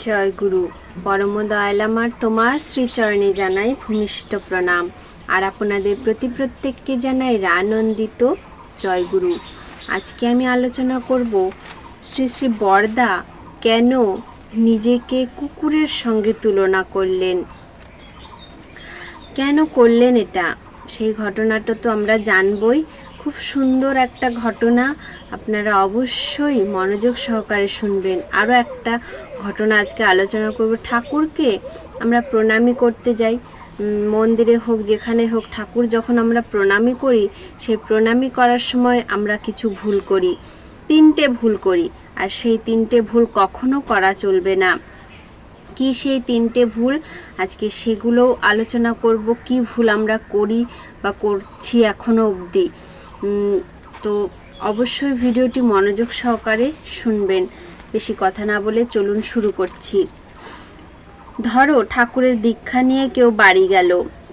জয় গুরু। পরম দয়াল আমার তোমার শ্রীচরণে জানাই ভূমিষ্ঠ প্রণাম। আর আপনাদের প্রতি প্রত্যেককে জানাই আনন্দিত জয় গুরু। আজকে আমি আলোচনা করব শ্রী শ্রী বরদা কেন নিজেকে কুকুরের সঙ্গে তুলনা করলেন, কেন করলেন এটা, সেই ঘটনাটা তো আমরা জানবই। খুব সুন্দর একটা ঘটনা, আপনারা অবশ্যই মনোযোগ সহকারে শুনবেন। আরও একটা ঘটনা আজকে আলোচনা করব। ঠাকুরকে আমরা প্রণামী করতে যাই, মন্দিরে হোক যেখানে হোক, ঠাকুর যখন আমরা প্রণামী করি, সেই প্রণামী করার সময় আমরা কিছু ভুল করি, 3টে ভুল করি। আর সেই 3টে ভুল কখনো করা চলবে না। কি সেই 3টে ভুল, আজকে সেগুলোও আলোচনা করব। কি ভুল আমরা করি বা করছি এখনও অবধি। তো অবশ্যই ভিডিওটি মনোযোগ সহকারে শুনবেন। বেশি কথা না বলে চলুন শুরু করছি। ধরো ঠাকুরের দীক্ষা নিয়ে কেউ বাড়ি গেল,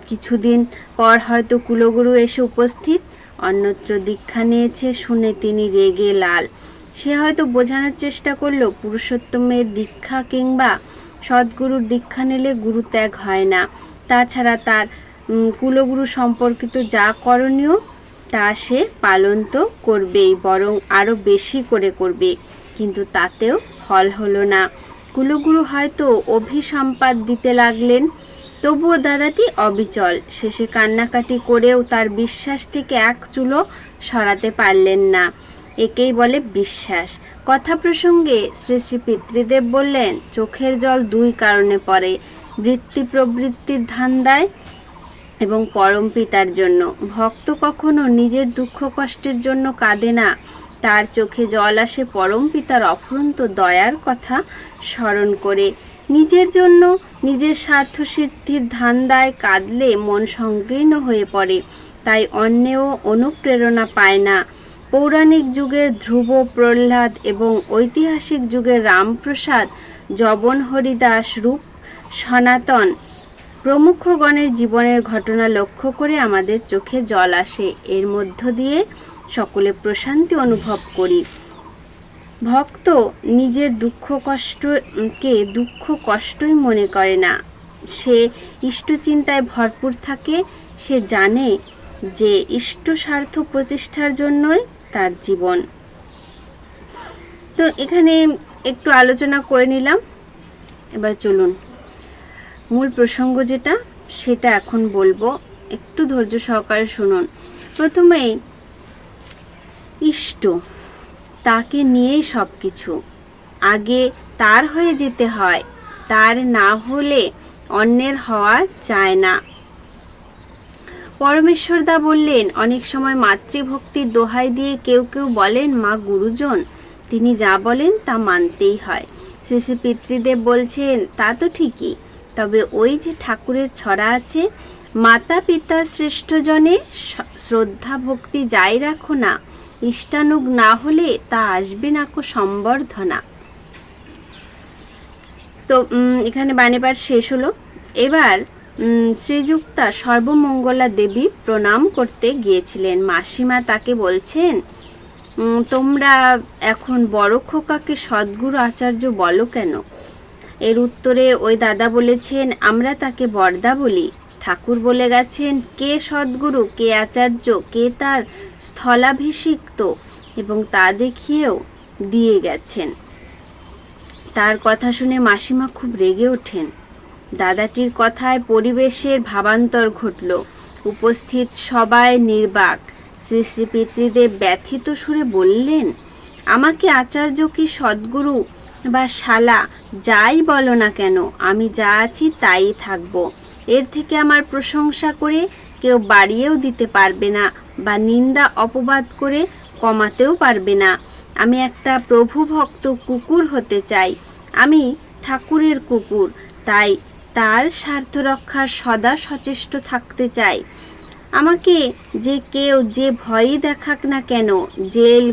কিছুদিন পর হয়তো কুলগুরু এসে উপস্থিত। অন্যত্র দীক্ষা নিয়েছে শুনে তিনি রেগে লাল। সে হয়তো বোঝানোর চেষ্টা করলো পুরুষোত্তমের দীক্ষা কিংবা সদ্গুরুর দীক্ষা নিলে গুরু ত্যাগ হয় না। তাছাড়া তার কুলগুরু সম্পর্কিত যা করণীয় তা সে পালন তো করবেই, বরং আরও বেশি করে করবে। কিন্তু তাতেও ফল হলো না। কুলগুরু হয়তো অভিসম্পাদ দিতে লাগলেন, তবুও দাদাটি অবিচল। শেষে কান্নাকাটি করেও তার বিশ্বাস থেকে এক চুলো সরাতে পারলেন না। একেই বলে বিশ্বাস। কথা প্রসঙ্গে শ্রী শ্রী পিতৃদেব বললেন, চোখের জল 2 কারণে পড়ে, বৃত্তি প্রবৃত্তির ধান্দায় এবং পরম পিতার জন্য। ভক্ত কখনো নিজের দুঃখ কষ্টের জন্য কাঁদে না, তার চোখে জল আসে পরম পিতার অফুরন্ত দয়ার কথা স্মরণ করে। নিজের জন্য, নিজের স্বার্থ সিদ্ধির ধান্দায় কাঁদলে মন সংকীর্ণ হয়ে পড়ে, তাই অন্যেও অনুপ্রেরণা পায় না। পৌরাণিক যুগের ধ্রুব, প্রহ্লাদ এবং ঐতিহাসিক যুগের রামপ্রসাদ, জবন হরিদাস, রূপ সনাতন প্রমুখগণের জীবনের ঘটনা লক্ষ্য করে আমাদের চোখে জল আসে। এর মধ্য দিয়ে সকলে প্রশান্তি অনুভব করি। ভক্ত নিজের দুঃখ কষ্টকে দুঃখ কষ্টই মনে করে না, সে ইষ্টচিন্তায় ভরপুর থাকে। সে জানে যে ইষ্ট স্বার্থ প্রতিষ্ঠার জন্যই তার জীবন। তো এখানে একটু আলোচনা করে নিলাম। এবার চলুন মূল প্রসঙ্গ যেটা, সেটা এখন বলবো, একটু ধৈর্য সহকারে শুনুন। প্রথমেই ইষ্ট, তাকে নিয়েই সব কিছু। আগে তার হয়ে যেতে হয়, তার না হলে অন্যের হওয়া যায় না। পরমেশ্বরদা বললেন, অনেক সময় মাতৃভক্তির দোহাই দিয়ে কেউ কেউ বলেন মা গুরুজন, তিনি যা বলেন তা মানতেই হয়। শ্রী শ্রী পিতৃদেব বলছেন, তা তো ঠিকই, তবে ওই যে ঠাকুরের ছড়া আছে, মাতা পিতা শ্রেষ্ঠজনে শ্রদ্ধা ভক্তি যাই রাখো না, ইষ্টানুগ না হলে তা আসবে না কো সম্বর্ধনা। তো এখানে বাণীপাঠ শেষ হলো। এবার শ্রীযুক্তা সর্বমঙ্গলা দেবী প্রণাম করতে গিয়েছিলেন। মাসিমা তাকে বলছেন, তোমরা এখন বড় খোকাকে সদ্গুরু আচার্য বলো কেন? এর উত্তরে ওই দাদা বলেছেন, আমরা তাকে বরদা বলি। ঠাকুর বলে গেছেন কে সদ্গুরু, কে আচার্য, কে তার স্থলাভিষিক্ত, এবং তা দেখিয়েও দিয়ে গেছেন। তার কথা শুনে মাসিমা খুব রেগে ওঠেন। দাদাটির কথায় পরিবেশের ভাবান্তর ঘটল। উপস্থিত সবাই নির্বাক। শ্রী শ্রী পিতৃদেব ব্যথিত সুরে বললেন, আমাকে আচার্য কি সদ্গুরু বা শালা যাই বলো না কেন, আমি যা আছি তাই থাকব। এর থেকে আমার প্রশংসা করে কেউ বাড়িয়েও দিতে পারবে না, বা নিন্দা অপবাদ করে কমাতেও পারবে না। আমি একটা প্রভু ভক্ত কুকুর হতে চাই। আমি ঠাকুরের কুকুর, তাই তার স্বার্থ রক্ষার সদা সচেষ্ট থাকতে চাই। আমাকে যে কেউ যে ভয়ই দেখাক না কেন, জেল,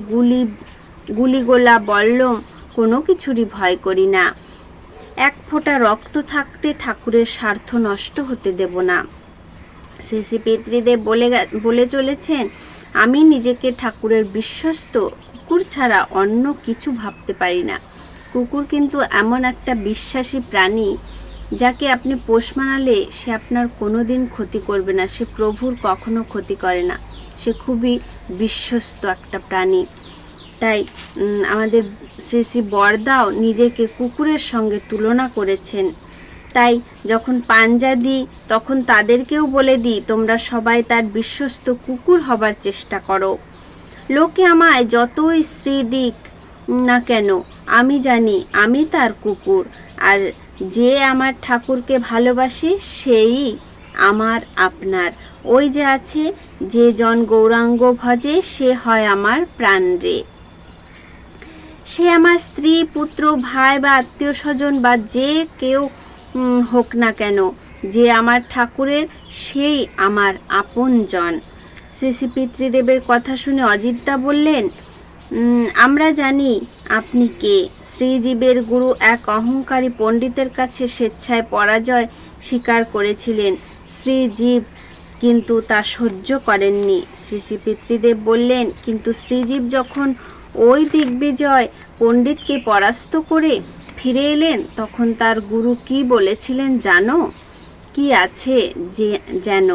গুলিগোলা, বল্লম, কোনো কিছুরই ভয় করি না। এক ফোঁটা রক্ত থাকতে ঠাকুরের স্বার্থ নষ্ট হতে দেব না। শ্রী শ্রী পিতৃদেব বলে চলেছেন, আমি নিজেকে ঠাকুরের বিশ্বস্ত কুকুর ছাড়া অন্য কিছু ভাবতে পারি না। কুকুর কিন্তু এমন একটা বিশ্বাসী প্রাণী, যাকে আপনি পোষ মানালে সে আপনার কোনো দিন ক্ষতি করবে না, সে প্রভুর কখনো ক্ষতি করে না, সে খুবই বিশ্বস্ত একটা প্রাণী। তাই আমাদের শ্রী শ্রী বরদাও নিজেকে কুকুরের সঙ্গে তুলনা করেছেন। তাই যখন পাঞ্জা দিই তখন তাদেরকেও বলে দিই, তোমরা সবাই তার বিশ্বস্ত কুকুর হবার চেষ্টা করো। লোকে আমায় যতই শ্রী দিক না কেন, আমি জানি আমি তার কুকুর, আর যে আমার ঠাকুরকে ভালোবাসে সেই আমার আপনার। ওই যে আছে, যে জন গৌরাঙ্গ ভজে সে হয় আমার প্রাণ রে। সে আমার স্ত্রী, পুত্র, ভাই বা আত্মীয় স্বজন বা যে কেউ হোক না কেন, যে আমার ঠাকুরের সেই আমার আপনজন। শ্রী শ্রী পিতৃদেবের কথা শুনে অজিতদা বললেন, আমরা জানি আপনি কে। শ্রীজীবের গুরু এক অহংকারী পণ্ডিতের কাছে স্বেচ্ছায় পরাজয় স্বীকার করেছিলেন। শ্রীজীব কিন্তু তা সহ্য করেননি। শ্রী শ্রী পিতৃদেব বললেন, কিন্তু শ্রীজীব যখন ওই দিগ্বিজয় পণ্ডিতকে পরাস্ত করে ফিরে এলেন, তখন তার গুরু কি বলেছিলেন জানো? কি আছে যে যেন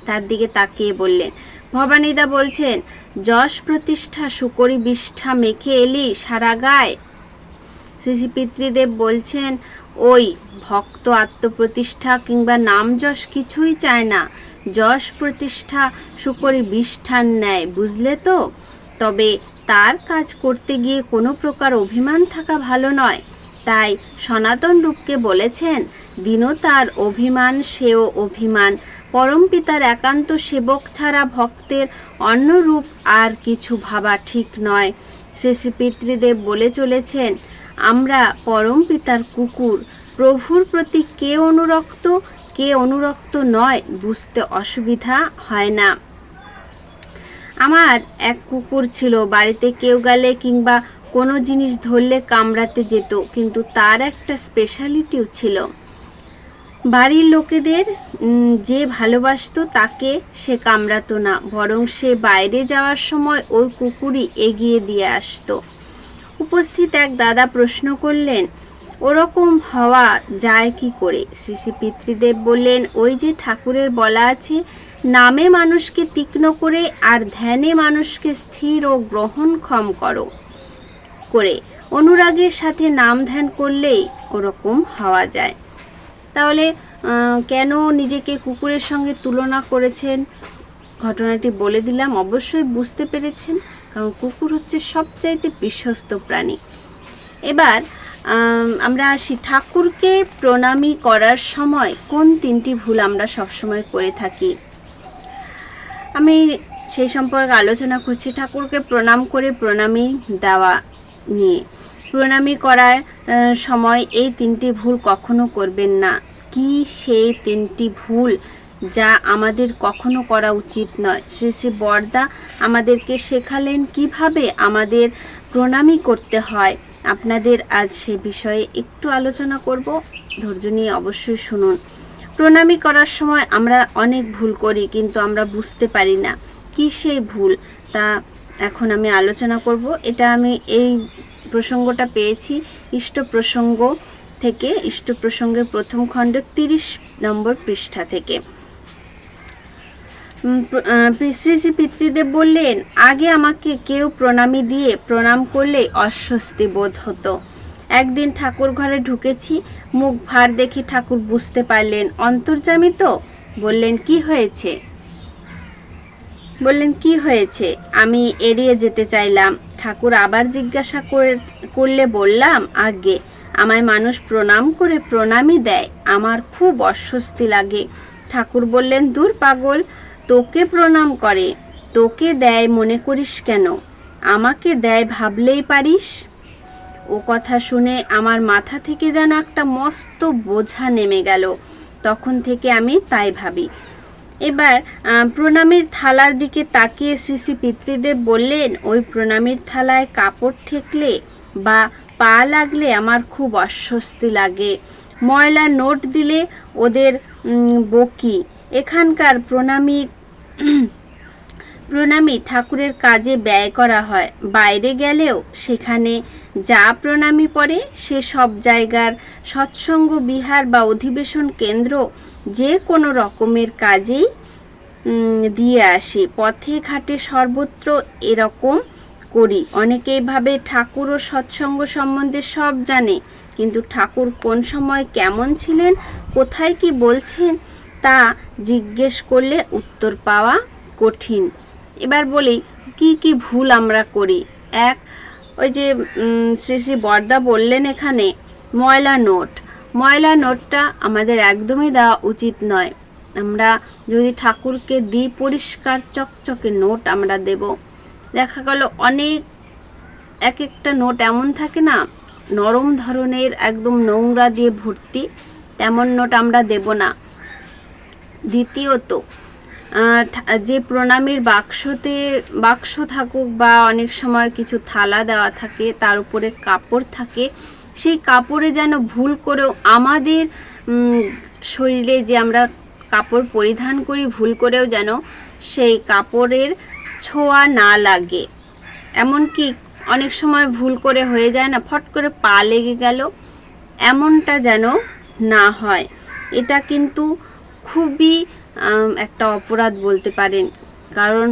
তার দিকে তাকিয়ে বললেন। ভবানীদা বলছেন, যশ প্রতিষ্ঠা সুকরি বিষ্ঠা মেখে এলি সারা গায়ে। শ্রী শ্রী পিতৃদেব বলছেন, ওই ভক্ত আত্মপ্রতিষ্ঠা কিংবা নাম যশ কিছুই চায় না, যশ প্রতিষ্ঠা সুকরি বিষ্ঠার ন্যায়, বুঝলে তো? তবে তার কাজ করতে গিয়ে কোনো প্রকার অভিমান থাকা ভালো নয়। তাই সনাতন রূপকে বলেছেন, দিনও তার অভিমান সেও অভিমান, পরম পিতার একান্ত সেবক ছাড়া ভক্তের অন্য রূপ আর কিছু ভাবা ঠিক নয়। শ্রী শ্রী পিতৃদেব বলে চলেছেন, আমরা পরম পিতার কুকুর, প্রভুর প্রতি কে অনুরক্ত কে অনুরক্ত নয় বুঝতে অসুবিধা হয় না। আমার এক কুকুর ছিল, বাড়িতে কেউ গেলে কিংবা কোনো জিনিস ধরলে কামড়াতে যেত, কিন্তু তার একটা স্পেশালিটিও ছিল। বাড়ির লোকেদের যে ভালোবাসতো তাকে সে কামড়াতো না, বরং সে বাইরে যাওয়ার সময় ওই কুকুরই এগিয়ে দিয়ে আসতো। উপস্থিত এক দাদা প্রশ্ন করলেন, ওরকম হওয়া যায় কি করে? শ্রী শ্রী পিতৃদেব বললেন, ওই যে ঠাকুরের বলা আছে, নামে মানুষকে তীক্ষ্ণ করে আর ধ্যানে মানুষকে স্থির ও গ্রহণক্ষম করে অনুরাগের সাথে নাম ধ্যান করলেই ওরকম হওয়া যায়। তাহলে কেন নিজেকে কুকুরের সঙ্গে তুলনা করেছেন ঘটনাটি বলে দিলাম, অবশ্যই বুঝতে পেরেছেন, কারণ কুকুর হচ্ছে সবচাইতে বিশ্বস্ত প্রাণী। এবার আমরা আসি, ঠাকুরকে প্রণামী করার সময় কোন তিনটি ভুল আমরা সবসময় করে থাকি, আমি সেই সম্পর্কে আলোচনা করছি। ঠাকুরকে প্রণাম করে প্রণামী দেওয়া নিয়ে, প্রণামী করার সময় এই তিনটি ভুল কখনো করবেন না। কি সেই তিনটি ভুল যা আমাদের কখনো করা উচিত নয়? শ্রী শ্রী বরদা আমাদেরকে শেখালেন কিভাবে আমাদের প্রণামী করতে হয়। আপনাদের আজ সে বিষয়ে একটু আলোচনা করব, ধৈর্য নিয়ে অবশ্যই শুনুন। প্রণামী করার সময় আমরা অনেক ভুল করি, কিন্তু আমরা বুঝতে পারি না কি সেই ভুল, তা এখন আমি আলোচনা করব। এটা আমি এই প্রসঙ্গটা পেয়েছি ইষ্ট প্রসঙ্গ থেকে, ইষ্ট প্রসঙ্গের প্রথম খণ্ড 30 নম্বর পৃষ্ঠা থেকে। শ্রী শ্রী পিতৃদেব বললেন, আগে আমাকে কেউ প্রণামী দিয়ে প্রণাম করলে অস্বস্তি বোধ হতো। একদিন ঠাকুর ঘরে ঢুকেছি, মুখ ভার দেখে ঠাকুর বুঝতে পারলেন অন্তর্যামী তো। বললেন কি হয়েছে? আমি এড়িয়ে যেতে চাইলাম। ঠাকুর আবার জিজ্ঞাসা করলে বললাম, আগে আমায় মানুষ প্রণাম করে প্রণামী দেয়, আমার খুব অস্বস্তি লাগে। ঠাকুর বললেন, দূর পাগল, তোকে প্রণাম করে, তোকে দেয় মনে করিস কেন? আমাকে দেয় ভাবলেই পারিস। ও কথা শুনে আমার মাথা থেকে যেন একটা মস্ত বোঝা নেমে গেল। তখন থেকে আমি তাই ভাবি। এবার প্রণামীর থালার দিকে তাকিয়ে শ্রী শ্রী পিতৃদেব বললেন, ওই প্রণামীর থালায় কাপড় ঠেকলে বা পা লাগলে আমার খুব অস্বস্তি লাগে। ময়লা নোট দিলে ওদের বকি। এখানকার প্রণামী ঠাকুরের কাজে ব্যয় করা হয়, বাইরে গেলেও সেখানে যা প্রণামী পড়ে সে সব জায়গার সৎসঙ্গ বিহার বা অধিবেশন কেন্দ্র যে কোনো রকমের কাজেই দিয়ে আসি। পথে ঘাটে সর্বত্র এরকম করি। অনেকেই ভাবে ঠাকুর ও সৎসঙ্গ সম্বন্ধে সব জানে, কিন্তু ঠাকুর কোন সময় কেমন ছিলেন, কোথায় কি বলছেন তা জিজ্ঞেস করলে উত্তর পাওয়া কঠিন। এবার বলি কি কি ভুল আমরা করি। এক, ওই যে শ্রী শ্রী বরদা বললেন এখানে ময়লা নোটটা আমাদের একদমই দেওয়া উচিত নয়। আমরা যদি ঠাকুরকে দিই পরিষ্কার চকচকে নোট আমরা দেব। দেখা গেল অনেক এক একটা নোট এমন থাকে না, নরম ধরনের একদম নোংরা দিয়ে ভর্তি, তেমন নোট আমরা দেব না। দ্বিতীয়ত, যে প্রণামীর বাক্স থাকুক বা অনেক সময় কিছু থালা দেওয়া থাকে, তার উপরে কাপড় থাকে, সেই কাপড়ে যেন ভুল করেও আমাদের শরীরে যে আমরা কাপড় পরিধান করি ভুল করেও যেন সেই কাপড়ের ছোঁয়া না লাগে। এমনকি অনেক সময় ভুল করে হয়ে যায় না, ফট করে পা লেগে গেল, এমনটা যেন না হয়। এটা কিন্তু খুবই একটা অপরাধ বলতে পারেন, কারণ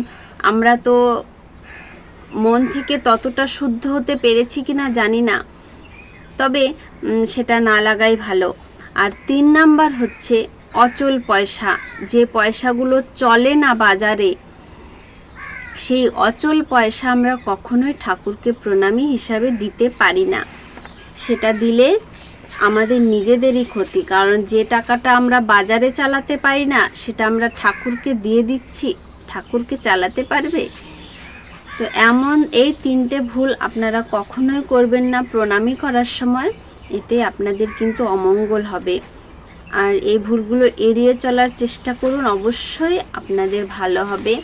আমরা তো মন থেকে ততটা শুদ্ধ হতে পেরেছি কিনা জানি না, তবে সেটা না লাগাই ভালো। আর 3 নাম্বার হচ্ছে অচল পয়সা, যে পয়সাগুলো চলে না বাজারে, সেই অচল পয়সা আমরা কখনোই ঠাকুরকে প্রণামী হিসাবে দিতে পারি না। সেটা দিলে আমাদের নিজেদেরই ক্ষতি, কারণ যে টাকাটা আমরা বাজারে চালাতে পারি না সেটা আমরা ঠাকুরকে দিয়ে দিচ্ছি, ঠাকুরকে চালাতে পারবে? তো এই 3টে ভুল আপনারা কখনোই করবেন না প্রণামী করার সময়, এতে আপনাদের কিন্তু অমঙ্গল হবে। আর এই ভুলগুলো এড়িয়ে চলার চেষ্টা করুন, অবশ্যই আপনাদের ভালো হবে।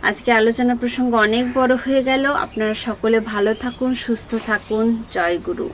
আজকে আলোচনা প্রসঙ্গ অনেক বড় হয়ে গেল। আপনারা সকলে ভালো থাকুন, সুস্থ থাকুন। জয় গুরু।